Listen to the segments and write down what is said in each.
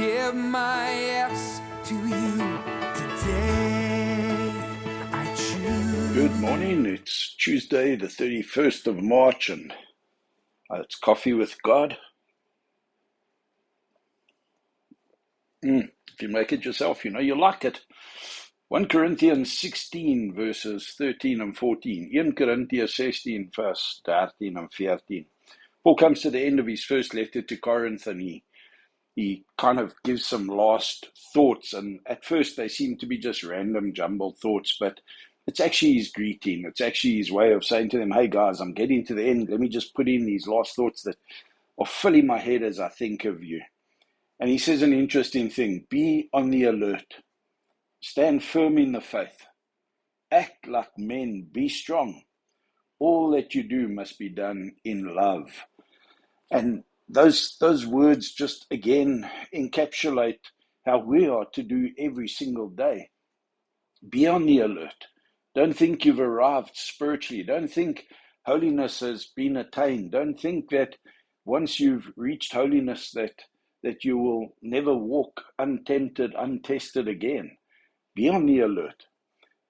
give my yes to you today. I choose. Good morning. It's Tuesday, the 31st of March, and it's Coffee with God. If you make it yourself, you know you like it. 1 Corinthians 16, verses 13 and 14. 1 Corinthians 16, verse 13 and 14. Paul comes to the end of his first letter to Corinth, and he kind of gives some last thoughts. And at first they seem to be just random jumbled thoughts, but it's actually his greeting. It's actually his way of saying to them, hey guys, I'm getting to the end. Let me just put in these last thoughts that are filling my head as I think of you. And he says an interesting thing: be on the alert, stand firm in the faith, act like men, be strong. All that you do must be done in love. And those words just again encapsulate how we are to do every single day. Be on the alert. Don't think you've arrived spiritually. Don't think holiness has been attained. Don't think that once you've reached holiness that you will never walk untempted, untested again. Be on the alert,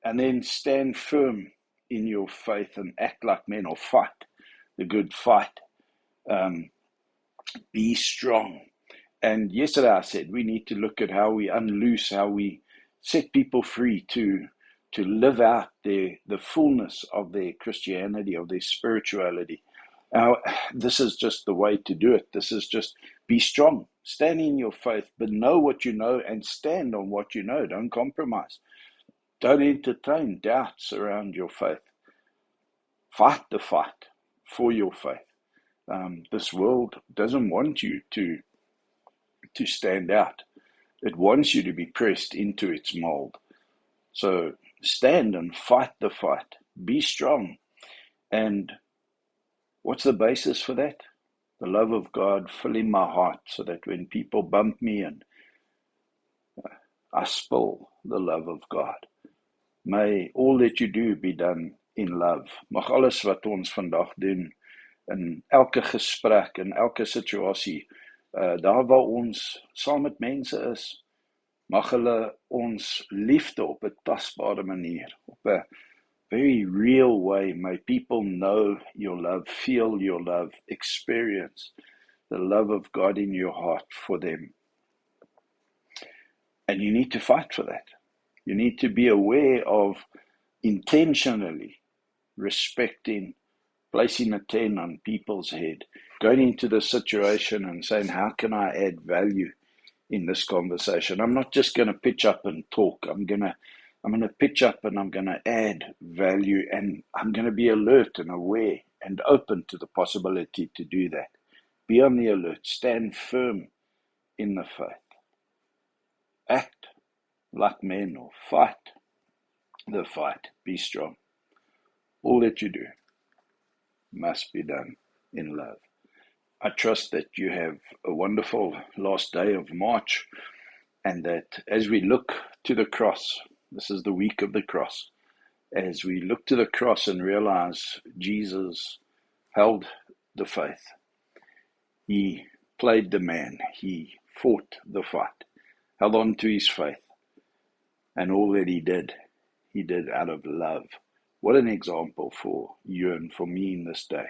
and then stand firm in your faith and act like men, or fight the good fight. Be strong. And yesterday I said we need to look at how we unloose, how we set people free to live out the fullness of their Christianity, of their spirituality. This is just the way to do it. This is just be strong. Stand in your faith, but know what you know and stand on what you know. Don't compromise. Don't entertain doubts around your faith. Fight the fight for your faith. This world doesn't want you to stand out. It wants you to be pressed into its mold. So stand and fight the fight. Be strong. And what's the basis for that? The love of God filling my heart, so that when people bump me and I spill the love of God. May all that you do be done in love. Mag alles wat ons vandag doen, in elke gesprek, in elke situasie, daar waar ons saam met mense is, mag hulle ons liefde op 'n tasbare manier, op 'n very real way. May people know your love, feel your love, experience the love of God in your heart for them. And you need to fight for that. You need to be aware of intentionally respecting, placing a 10 on people's head, going into the situation and saying, how can I add value in this conversation? I'm not just going to pitch up and talk. I'm going to pitch up and I'm going to add value, and I'm going to be alert and aware and open to the possibility to do that. Be on the alert. Stand firm in the faith. Act like men, or fight the fight. Be strong. All that you do must be done in love. I trust that you have a wonderful last day of March, and that as we look to the cross, this is the week of the cross, as we look to the cross and realize Jesus held the faith. He played the man. He fought the fight, held on to his faith, and all that he did out of love. What an example for you and for me in this day.